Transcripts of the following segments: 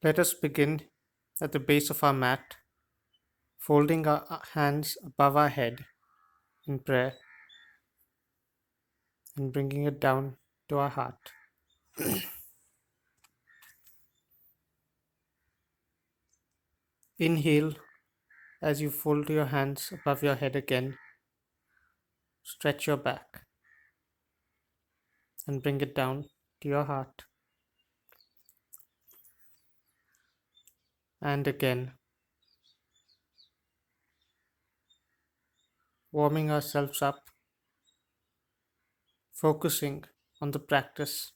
Let us begin at the base of our mat, folding our hands above our head in prayer and bringing it down to our heart. Inhale as you fold your hands above your head again, stretch your back and bring it down to your heart. And again, warming ourselves up, focusing on the practice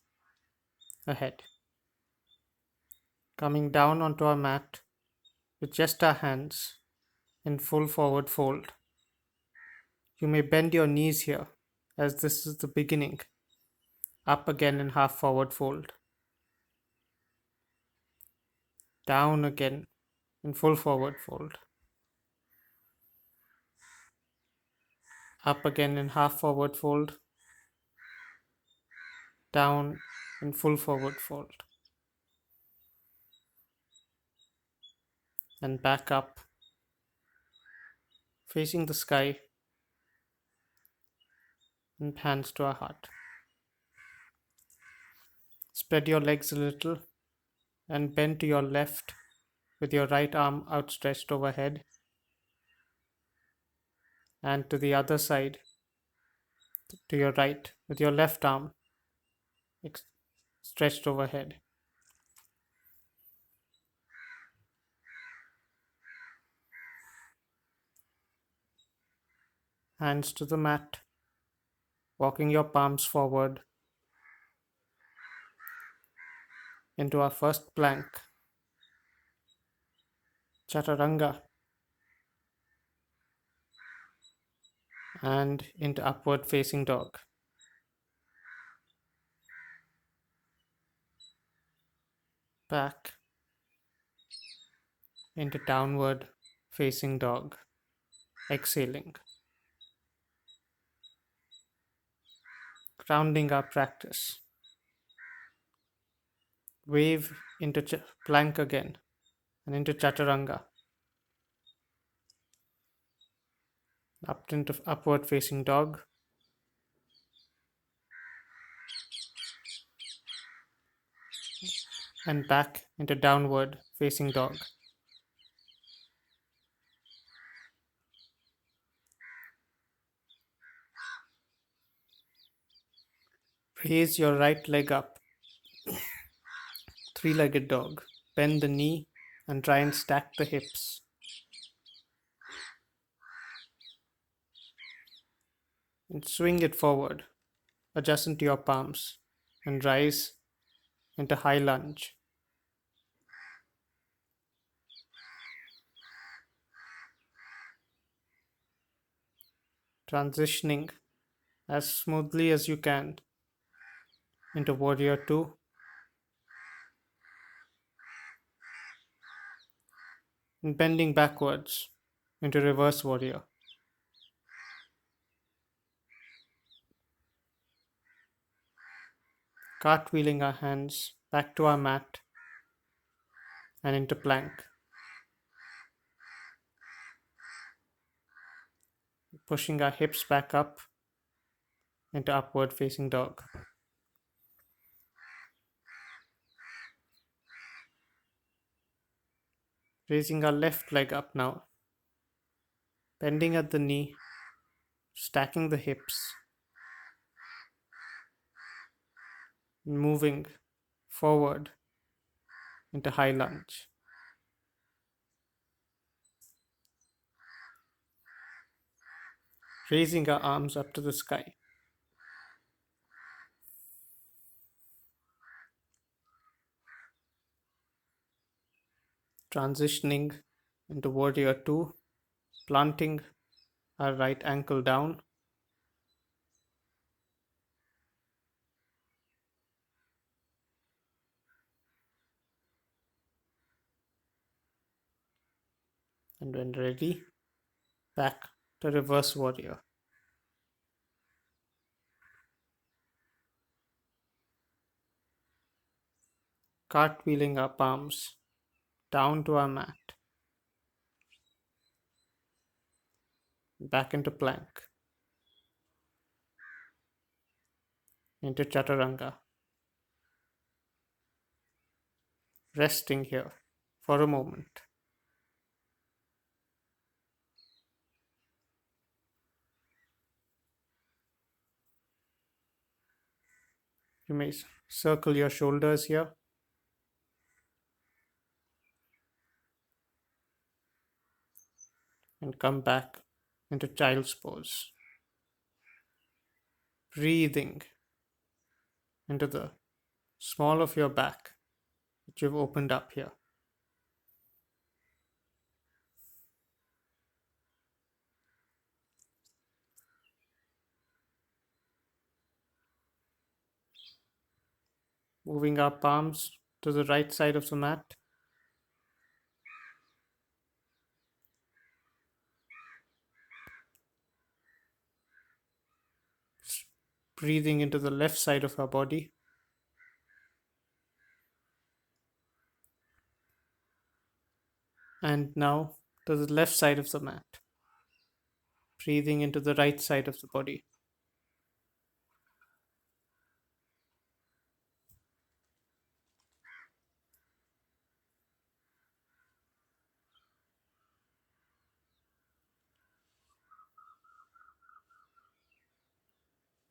ahead. Coming down onto our mat with just our hands in full forward fold. You may bend your knees here as this is the beginning. Up again in half forward fold. Down again in full forward fold. Up again in half forward fold. Down in full forward fold. And back up, facing the sky and hands to our heart. Spread your legs a little and bend to your left with your right arm outstretched overhead, and to the other side to your right with your left arm stretched overhead. Hands to the mat, walking your palms forward into our first plank, Chaturanga, and into upward facing dog. Back into downward facing dog, exhaling. Grounding our practice. Wave into plank again and into Chaturanga. Up into upward facing dog. And back into downward facing dog. Raise your right leg up. Three-legged dog. Bend the knee and try and stack the hips. And swing it forward. Adjust into your palms and rise into high lunge. Transitioning as smoothly as you can into warrior 2. And bending backwards into reverse warrior. Cartwheeling our hands back to our mat and into plank. Pushing our hips back up into upward facing dog. Raising our left leg up now. Bending at the knee, stacking the hips. Moving forward into high lunge. Raising our arms up to the sky. Transitioning into warrior 2, planting our right ankle down. And when ready, back to reverse warrior. Cartwheeling our palms down to our mat, back into plank, into chaturanga, resting here for a moment. You may circle your shoulders here and come back into child's pose, breathing into the small of your back that you've opened up here. Moving our palms to the right side of the mat. Breathing into the left side of our body. And now to the left side of the mat. Breathing into the right side of the body.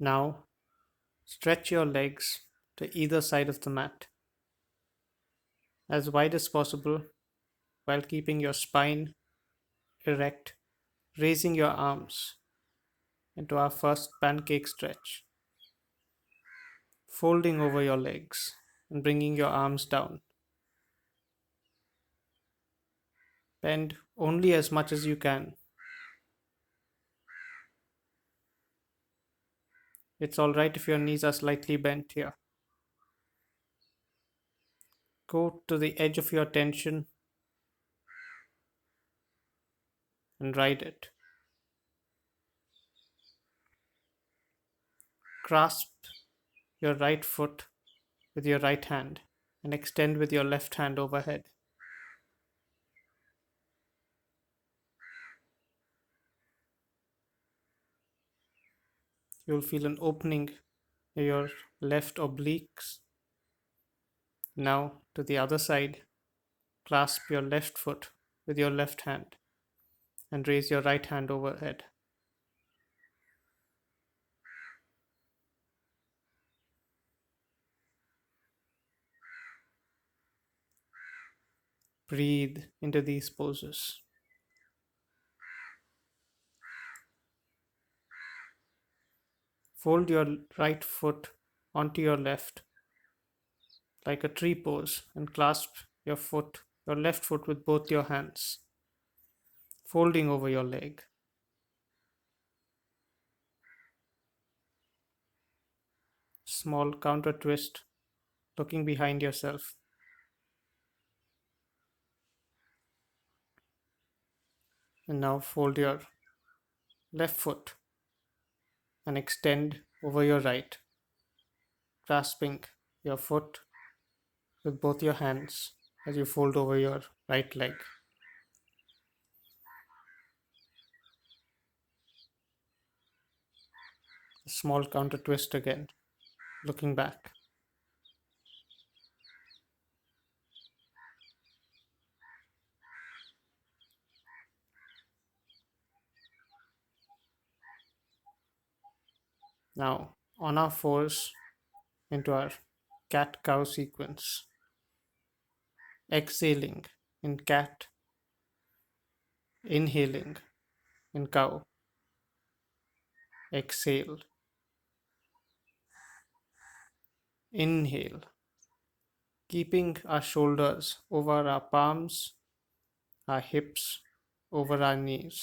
Now, stretch your legs to either side of the mat as wide as possible while keeping your spine erect, raising your arms into our first pancake stretch, folding over your legs and bringing your arms down. Bend only as much as you can. It's alright if your knees are slightly bent here. Go to the edge of your tension and ride it. Grasp your right foot with your right hand and extend with your left hand overhead. You'll feel an opening in your left obliques. Now to the other side, clasp your left foot with your left hand and raise your right hand overhead. Breathe into these poses. Fold your right foot onto your left like a tree pose and clasp your left foot with both your hands, folding over your leg. Small counter twist, looking behind yourself. And now fold your left foot and extend over your right, grasping your foot with both your hands as you fold over your right leg. A small counter twist again, looking back. Now, on our fours into our cat cow sequence. Exhaling in cat, inhaling in cow. Exhale. Inhale. Keeping our shoulders over our palms, our hips, over our knees.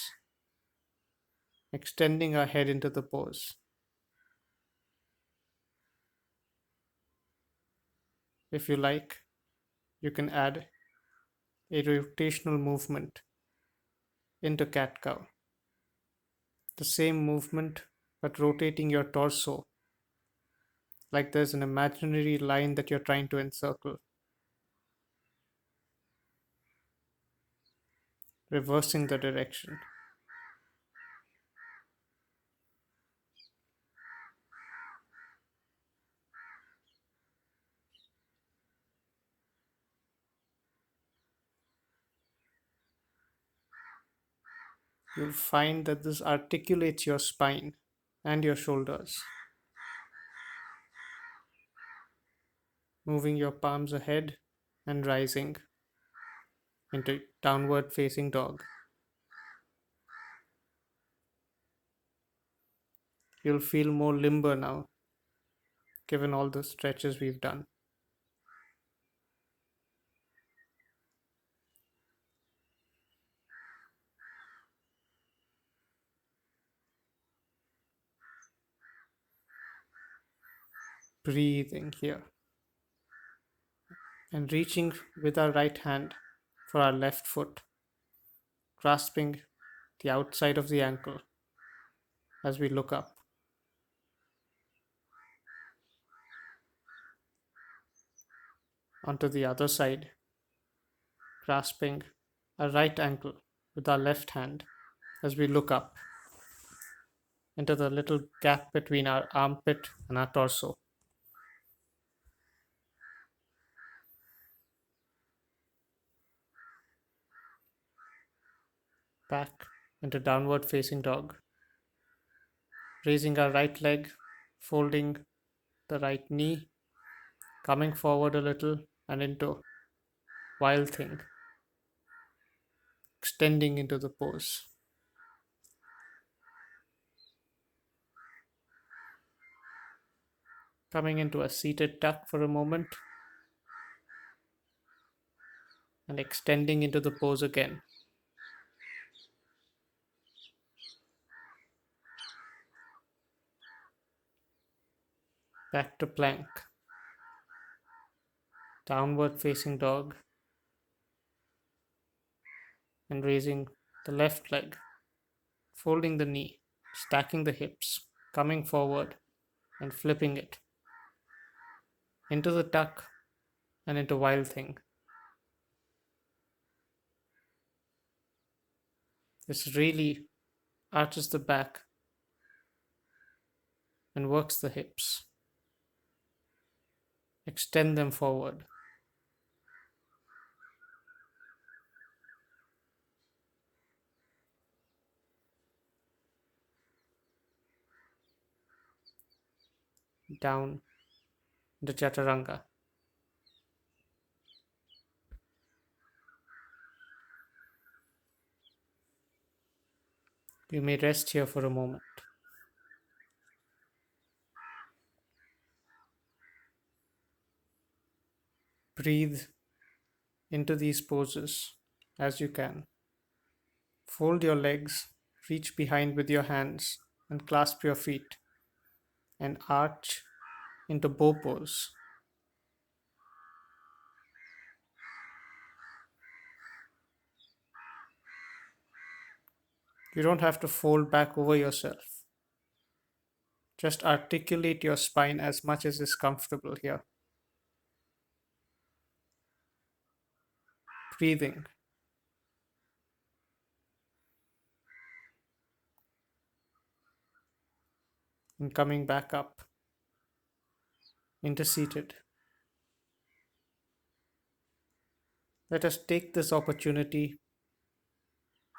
Extending our head into the pose. If you like, you can add a rotational movement into cat cow. The same movement, but rotating your torso like there's an imaginary line that you're trying to encircle. reversing the direction. You'll find that this articulates your spine and your shoulders, moving your palms ahead and rising into downward facing dog. You'll feel more limber now, given all the stretches we've done. Breathing here and reaching with our right hand for our left foot, grasping the outside of the ankle as we look up. Onto the other side, grasping our right ankle with our left hand as we look up into the little gap between our armpit and our torso. Back into downward facing dog. Raising our right leg, folding the right knee, coming forward a little and into wild thing, extending into the pose. Coming into a seated tuck for a moment and extending into the pose again. Back to plank. Downward facing dog and raising the left leg, folding the knee, stacking the hips, coming forward and flipping it into the tuck and into wild thing. This really arches the back and works the hips. Extend them forward. Down into Chaturanga. You may rest here for a moment. Breathe into these poses as you can. Fold your legs, reach behind with your hands, and clasp your feet, and arch into bow pose. You don't have to fold back over yourself. Just articulate your spine as much as is comfortable here. Breathing. And coming back up into seated. Let us take this opportunity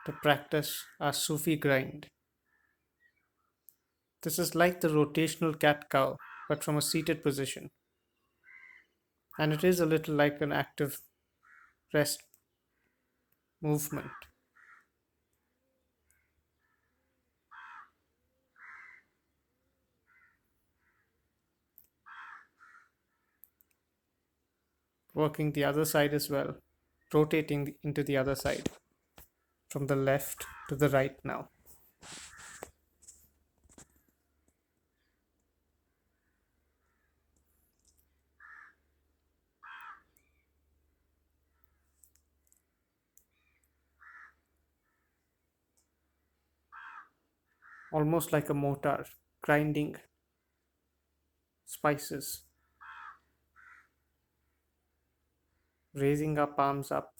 to practice our Sufi grind. This is like the rotational cat cow, but from a seated position. And it is a little like an active rest movement. Working the other side as well, rotating into the other side from the left to the right now. Almost like a mortar, grinding spices, raising our palms up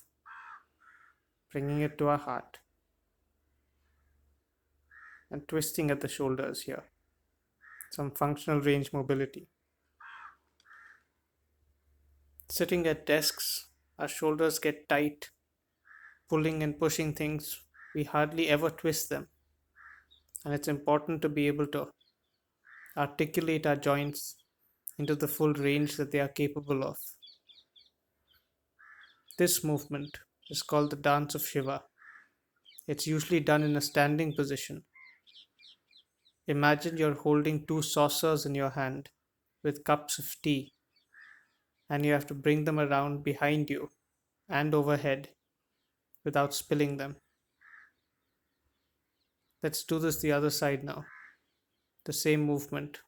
bringing it to our heart and twisting at the shoulders here. Some functional range mobility. Sitting at desks, our shoulders get tight, pulling and pushing things. We hardly ever twist them, and it's important to be able to articulate our joints into the full range that they are capable of. This movement is called the dance of Shiva. It's usually done in a standing position. Imagine you're holding two saucers in your hand with cups of tea, and you have to bring them around behind you and overhead without spilling them. Let's do this the other side now. The same movement,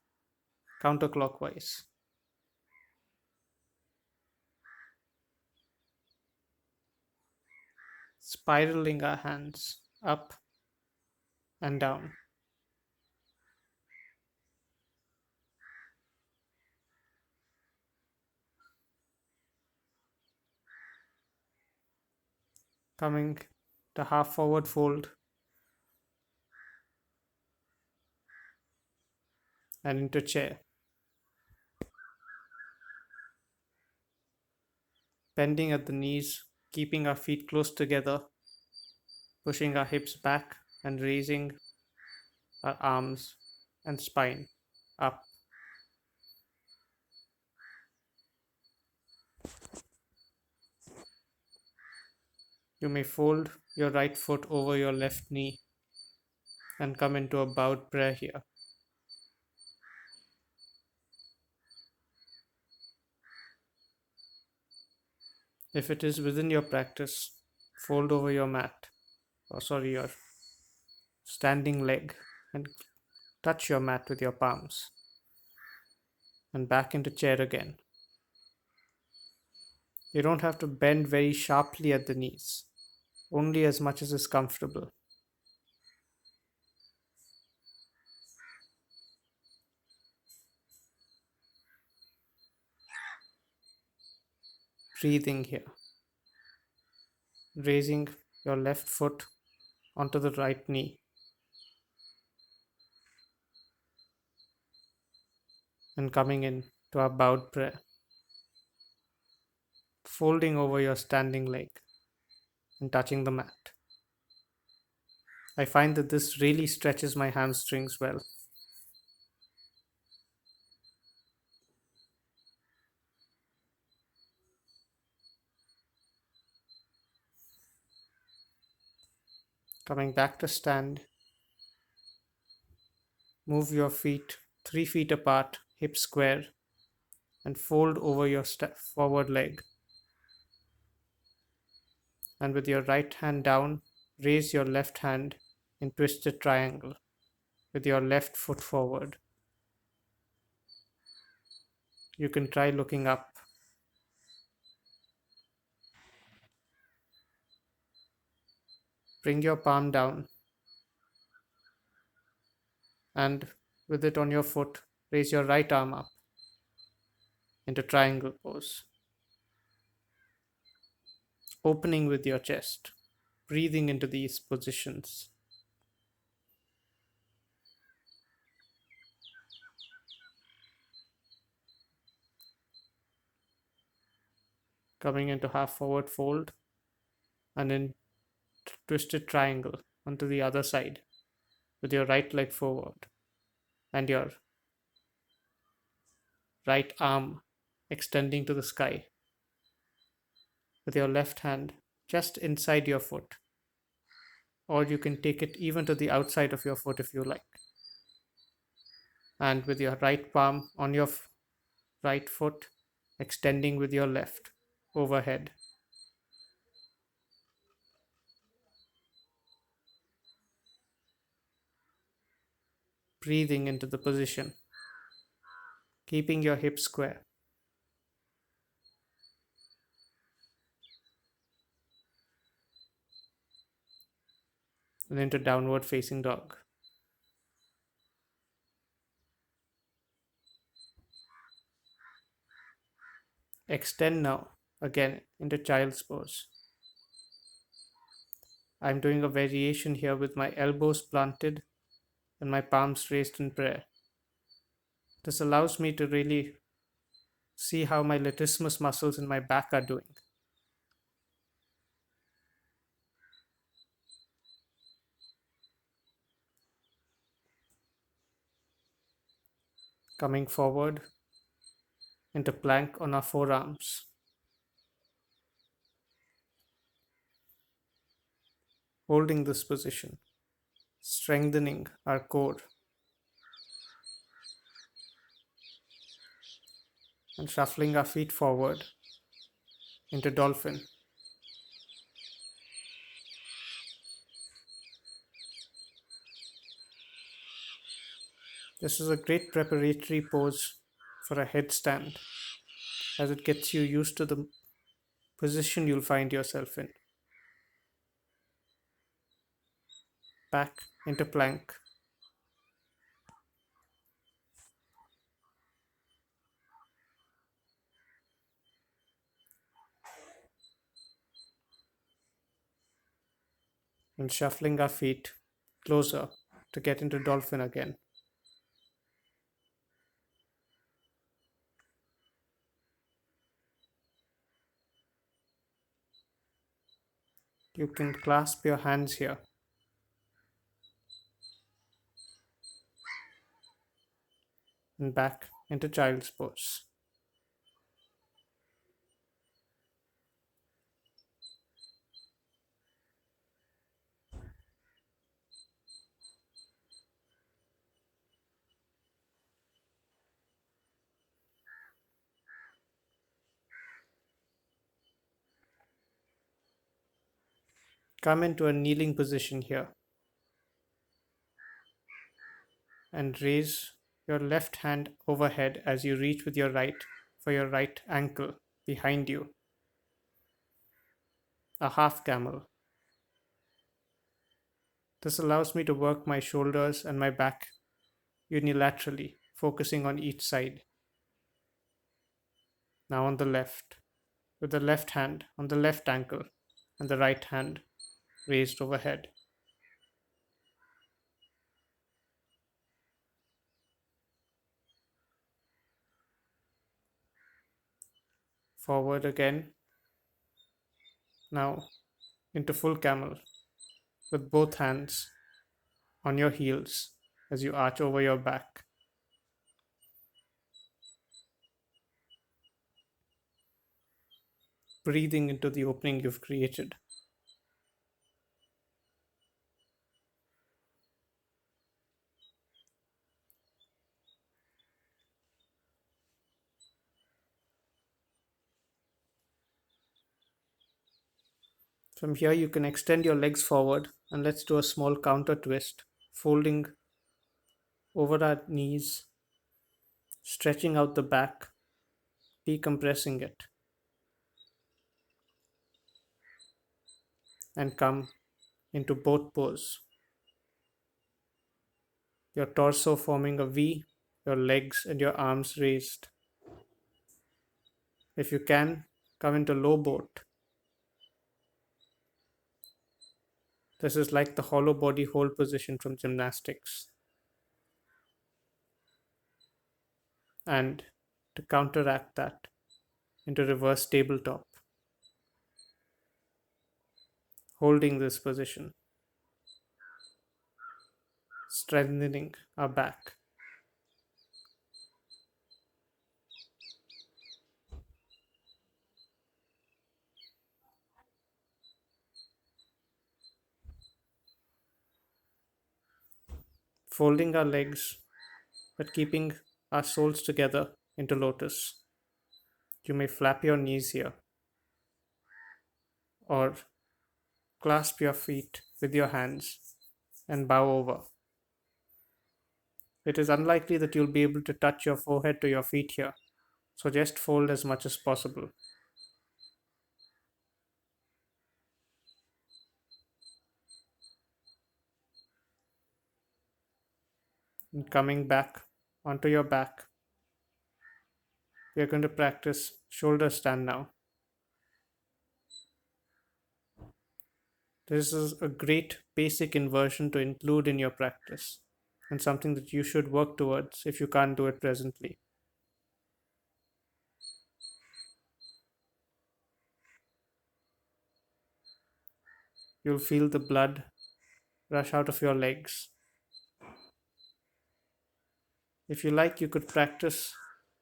counterclockwise. Spiraling our hands up and down. Coming to half forward fold and into chair. Bending at the knees, keeping our feet close together, pushing our hips back and raising our arms and spine up. You may fold your right foot over your left knee and come into a bowed prayer here. If it is within your practice, fold over your mat, your standing leg, and touch your mat with your palms. And back into chair again. You don't have to bend very sharply at the knees, only as much as is comfortable. Breathing here. Raising your left foot onto the right knee. And coming in to our bowed prayer. Folding over your standing leg and touching the mat. I find that this really stretches my hamstrings well. Coming back to stand, move your feet 3 feet apart, hip square, and fold over your forward leg. And with your right hand down, raise your left hand in twisted triangle with your left foot forward. You can try looking up. Bring your palm down and with it on your foot, raise your right arm up into triangle pose. Opening with your chest, breathing into these positions. Coming into half forward fold and then twisted triangle onto the other side with your right leg forward and your right arm extending to the sky with your left hand just inside your foot, or you can take it even to the outside of your foot if you like, and with your right palm on your right foot extending with your left overhead. Breathing into the position, keeping your hips square. And into downward facing dog. Extend now again into child's pose. I'm doing a variation here with my elbows planted and my palms raised in prayer. This allows me to really see how my latissimus muscles in my back are doing. Coming forward into plank on our forearms, holding this position, strengthening our core, and shuffling our feet forward into dolphin. This is a great preparatory pose for a headstand as it gets you used to the position you'll find yourself in. Back into plank. And shuffling our feet closer to get into dolphin again. You can clasp your hands here and back into child's pose. Come into a kneeling position here and raise your left hand overhead as you reach with your right for your right ankle behind you. A half camel. This allows me to work my shoulders and my back unilaterally, focusing on each side. Now on the left, with the left hand on the left ankle and the right hand raised overhead. Forward again. Now into full camel with both hands on your heels as you arch over your back. Breathing into the opening you've created. From here, you can extend your legs forward and let's do a small counter twist, folding over our knees, stretching out the back, decompressing it, and come into boat pose. Your torso forming a V, your legs and your arms raised. If you can, come into low boat. This is like the hollow body hold position from gymnastics. And to counteract that, into reverse tabletop, holding this position, strengthening our back. Folding our legs but keeping our soles together into lotus. You may flap your knees here or clasp your feet with your hands and bow over. It is unlikely that you'll be able to touch your forehead to your feet here, so just fold as much as possible. And coming back onto your back, we are going to practice shoulder stand now. This is a great basic inversion to include in your practice and something that you should work towards if you can't do it presently. You'll feel the blood rush out of your legs. If you like, you could practice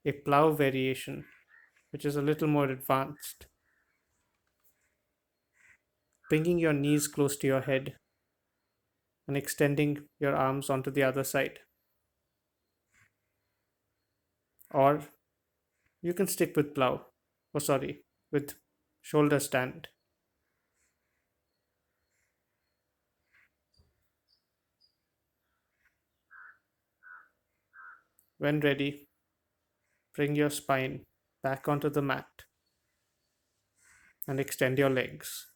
a plow variation, which is a little more advanced. Bringing your knees close to your head and extending your arms onto the other side. Or you can stick with plow. Oh, sorry, with shoulder stand. When ready, bring your spine back onto the mat and extend your legs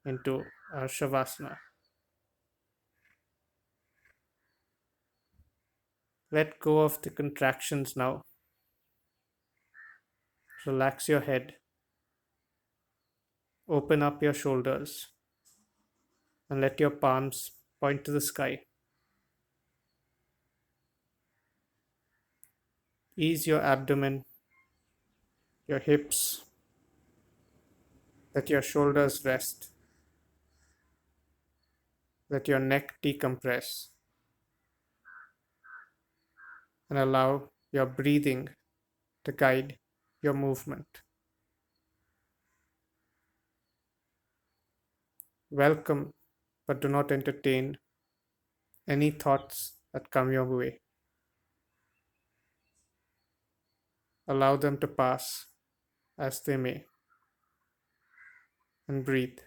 into our Shavasana. Let go of the contractions now. Relax your head, open up your shoulders, and let your palms point to the sky. Ease your abdomen, your hips, let your shoulders rest, let your neck decompress, and allow your breathing to guide your movement. Welcome, but do not entertain any thoughts that come your way. Allow them to pass as they may, and breathe.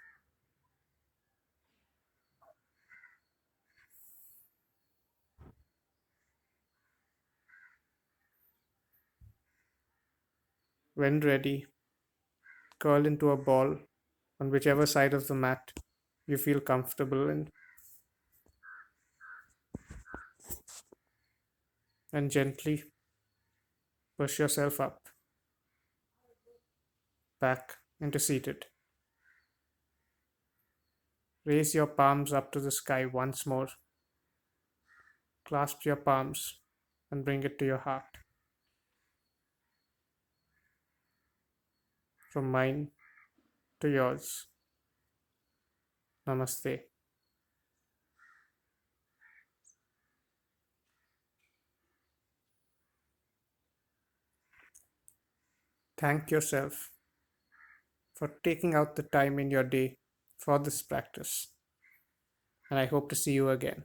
When ready, curl into a ball on whichever side of the mat you feel comfortable in, and gently push yourself up, back into seated. Raise your palms up to the sky once more. Clasp your palms and bring it to your heart. From mine to yours. Namaste. Thank yourself for taking out the time in your day for this practice, and I hope to see you again.